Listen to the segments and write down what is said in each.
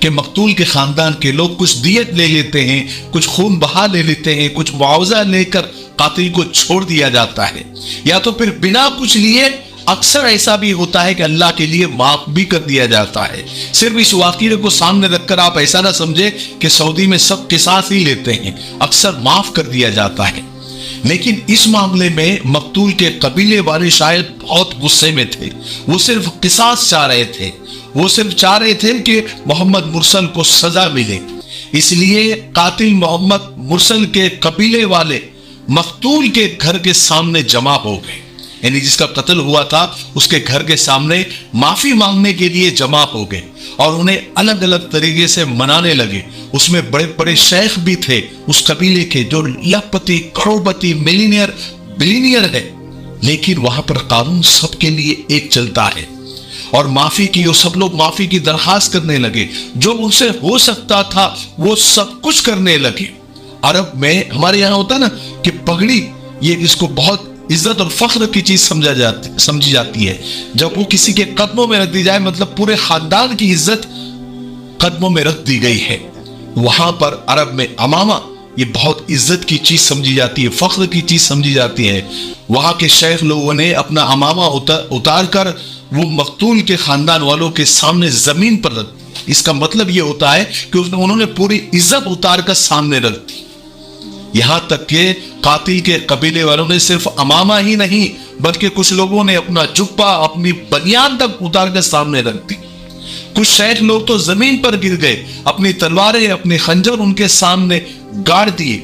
کہ مقتول کے خاندان کے لوگ کچھ دیت لے لیتے ہیں, کچھ خون بہا لے لیتے ہیں, کچھ معاوضہ لے کر قاتل کو چھوڑ دیا جاتا ہے, یا تو پھر بنا کچھ لیے اکثر ایسا بھی ہوتا ہے کہ اللہ کے لیے معاف بھی کر دیا جاتا ہے. صرف اس واقعے کو سامنے رکھ کر آپ ایسا نہ سمجھے کہ سعودی میں سب قصاص ہی لیتے ہیں, اکثر معاف کر دیا جاتا ہے. لیکن اس معاملے میں مقتول کے قبیلے والے شاید بہت غصے میں تھے. وہ صرف قصاص چاہ رہے تھے, وہ صرف چاہ رہے تھے کہ محمد مرسل کو سزا ملے. اس لیے قاتل محمد مرسل کے قبیلے والے مقتول کے گھر کے سامنے جمع ہو گئے, یعنی جس کا قتل ہوا تھا اس کے گھر کے سامنے معافی مانگنے کے لیے جمع ہو گئے, اور انہیں الگ الگ طریقے سے منانے لگے. اس میں بڑے بڑے شیخ بھی تھے اس قبیلے کے جو لاکھپتی, کروڑپتی, بلینئر ہے, لیکن وہاں پر قانون سب کے لیے ایک چلتا ہے. اور معافی کی وہ سب لوگ معافی کی درخواست کرنے لگے, جو ان سے ہو سکتا تھا وہ سب کچھ کرنے لگے. عرب میں ہمارے یہاں ہوتا نا کہ پگڑی, یہ اس کو بہت عزت اور فخر کی چیز سمجھی جاتی ہے. جب وہ کسی کے قدموں میں رکھ دی جائے, مطلب پورے خاندان کی عزت قدموں میں رکھ دی گئی ہے. وہاں پر عرب میں امامہ یہ بہت عزت کی چیز سمجھی جاتی ہے, فخر کی چیز سمجھی جاتی ہے. وہاں کے شیخ لوگوں نے اپنا امامہ اتار کر وہ مقتول کے خاندان والوں کے سامنے زمین پر رکھ دی. اس کا مطلب یہ ہوتا ہے کہ انہوں نے پوری عزت اتار کر سامنے رکھ دی. یہاں تک کہ قاتل کے قبیلے والوں نے صرف امامہ ہی نہیں بلکہ کچھ لوگوں نے اپنا جبہ, اپنی بنیان تک اتار کر سامنے رکھ دی. کچھ شیخ لوگ تو زمین پر گر گئے, اپنی تلواریں, اپنے خنجر ان کے سامنے گاڑ دیے,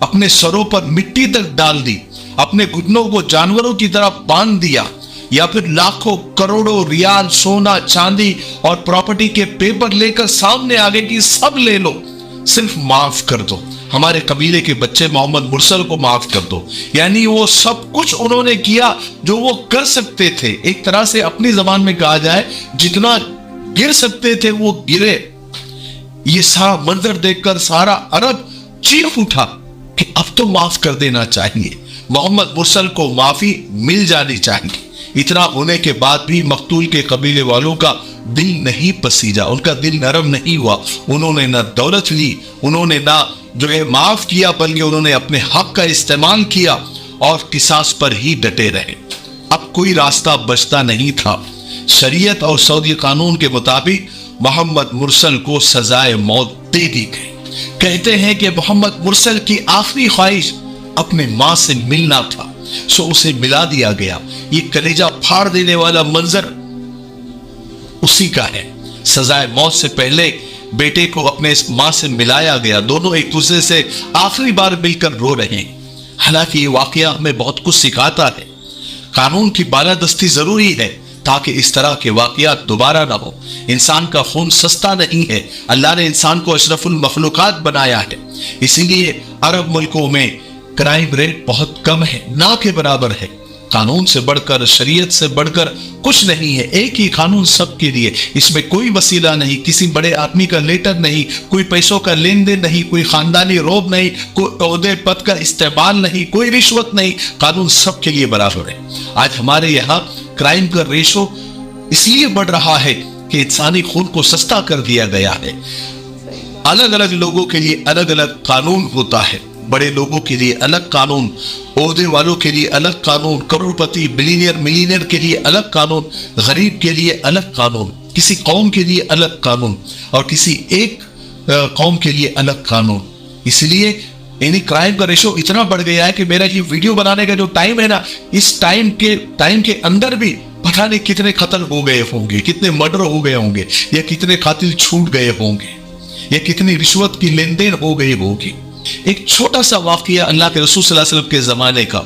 اپنے سروں پر مٹی تک ڈال دی, اپنے گھٹنوں کو جانوروں کی طرح باندھ دیا, یا پھر لاکھوں کروڑوں ریال سونا چاندی اور پراپرٹی کے پیپر لے کر سامنے آگے کی سب لے لو, صرف معاف کر دو, ہمارے قبیلے کے بچے محمد مرسل کو معاف کر دو. یعنی وہ سب کچھ انہوں نے کیا جو وہ کر سکتے تھے. ایک طرح سے اپنی زبان میں کہا جائے جتنا گر سکتے تھے وہ گرے. یہ سارا منظر دیکھ کر سارا عرب چیخ اٹھا کہ اب تو معاف کر دینا چاہیے, محمد مرسل کو معافی مل جانی چاہیے. اتنا ہونے کے بعد بھی مقتول کے قبیلے والوں کا دل نہیں پسیجا, ان کا دل نرم نہیں ہوا. انہوں نے نہ دولت لی, انہوں نے نہ جو ہے معاف کیا, بلکہ انہوں نے اپنے حق کا استعمال کیا اور قصاص پر ہی ڈٹے رہے. اب کوئی راستہ بچتا نہیں تھا. شریعت اور سعودی قانون کے مطابق محمد مرسل کو سزائے موت دے دی گئی. کہتے ہیں کہ محمد مرسل کی آخری خواہش اپنے ماں سے ملنا تھا, سو اسے ملا دیا گیا. یہ کلیجہ پھاڑ دینے والا منظر اسی کا ہے. سزائے موت سے پہلے بیٹے کو اپنے ماں سے ملایا گیا. دونوں ایک دوسرے سے آخری بار مل کر رو رہے ہیں. حالانکہ یہ واقعہ ہمیں بہت کچھ سکھاتا ہے. قانون کی بالادستی ضروری ہے تاکہ اس طرح کے واقعات دوبارہ نہ ہو. انسان کا خون سستا نہیں ہے. اللہ نے انسان کو اشرف المخلوقات بنایا ہے. اسی لیے عرب ملکوں میں کرائم ریٹ بہت کم ہے, نہ کے برابر ہے. قانون سے بڑھ کر, شریعت سے بڑھ کر کچھ نہیں ہے. ایک ہی قانون سب کے لیے. اس میں کوئی وسیلہ نہیں, کسی بڑے آدمی کا لیٹر نہیں, کوئی پیسوں کا لین دین نہیں, کوئی خاندانی روب نہیں, کوئی عہدے پد کا استعمال نہیں, کوئی رشوت نہیں. قانون سب کے لیے برابر ہے. آج ہمارے یہاں کرائم کا ریشو اس لیے بڑھ رہا ہے کہ انسانی خون کو سستا کر دیا گیا ہے. الگ الگ لوگوں کے لیے الگ الگ قانون ہوتا ہے. بڑے لوگوں کے لیے الگ قانون, عہدے والوں کے لیے الگ قانون, کروڑپتی, بلینئر, ملینئر کے لیے الگ قانون, غریب کے لیے الگ قانون, کسی قوم کے لیے الگ قانون اور کسی ایک قوم کے لیے الگ قانون. اس لیے یعنی کرائم کا ریشو اتنا بڑھ گیا ہے کہ میرا یہ ویڈیو بنانے کا جو ٹائم ہے نا, اس ٹائم کے اندر بھی پتہ نہیں کتنے قتل ہو گئے ہوں گے, کتنے مرڈر ہو گئے ہوں گے, یا کتنے قاتل چھوٹ گئے ہوں گے, یا کتنی رشوت کی لین دین ہو گئی ہوگی. ایک چھوٹا سا واقعہ اللہ کے رسول صلی اللہ علیہ وسلم کے زمانے کا.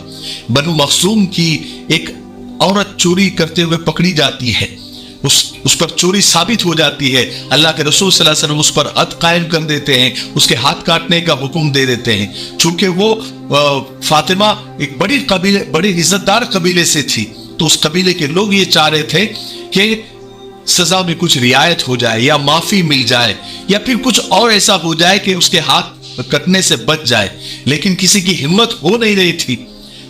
بنو مخزوم کی ایک عورت چوری کرتے ہوئے پکڑی جاتی ہے, اس پر چوری ثابت ہو جاتی ہے. اللہ کے رسول صلی اللہ علیہ وسلم اس پر حد قائم کر دیتے ہیں, اس کے ہاتھ کاٹنے کا حکم دے دیتے ہیں. چونکہ وہ فاطمہ ایک بڑی عزت دار قبیلے سے تھی, تو اس قبیلے کے لوگ یہ چاہ رہے تھے کہ سزا میں کچھ رعایت ہو جائے, یا معافی مل جائے, یا پھر کچھ اور ایسا ہو جائے کہ اس کے ہاتھ کٹنے سے بچ جائے. لیکن کسی کی ہمت ہو نہیں رہی تھی.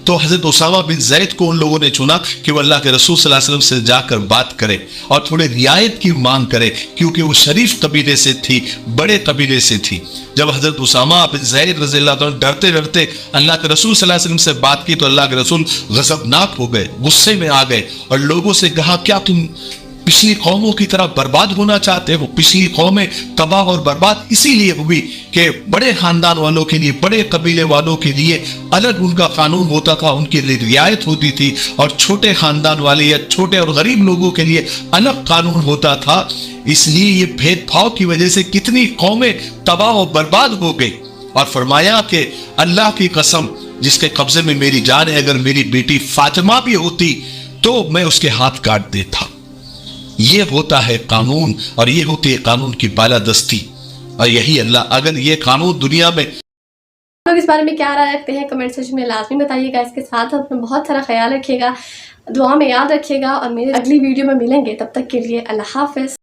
تو حضرت اسامہ بن زید کو ان لوگوں نے چنا کہ وہ اللہ کے رسول صلی اللہ علیہ وسلم سے جا کر بات کرے اور تھوڑے رعایت کی مانگ کرے، کیونکہ وہ شریف قبیلے سے تھی، بڑے قبیلے سے تھی۔ جب حضرت اسامہ بن زید رضی اللہ عنہ ڈرتے ڈرتے اللہ کے رسول صلی اللہ علیہ وسلم سے بات کی تو اللہ کے رسول غضبناک ہو گئے، غصے میں آ گئے اور لوگوں سے کہا کیا تم پچھلی قوموں کی طرح برباد ہونا چاہتے ہو؟ پچھلی قومیں تباہ اور برباد اسی لیے ہوئی کہ بڑے خاندان والوں کے لیے، بڑے قبیلے والوں کے لیے الگ ان کا قانون ہوتا تھا، ان کے لیے رعایت ہوتی تھی، اور چھوٹے خاندان والے یا چھوٹے اور غریب لوگوں کے لیے الگ قانون ہوتا تھا۔ اس لیے یہ بھید بھاؤ کی وجہ سے کتنی قومیں تباہ و برباد ہو گئی۔ اور فرمایا کہ اللہ کی قسم جس کے قبضے میں میری جان ہے، اگر میری بیٹی فاطمہ بھی ہوتی تو میں اس کے ہاتھ کاٹ دیتا۔ یہ ہوتا ہے قانون، اور یہ ہوتی ہے قانون کی بالادستی، اور یہی اللہ، اگر یہ قانون دنیا میں لوگ اس بارے میں کیا رائے رکھتے ہیں کمنٹ سیکشن میں لازمی بتائیے گا۔ اس کے ساتھ اپنا بہت سارا خیال رکھیے گا، دعا میں یاد رکھیے گا، اور میرے اگلی ویڈیو میں ملیں گے، تب تک کے لیے اللہ حافظ۔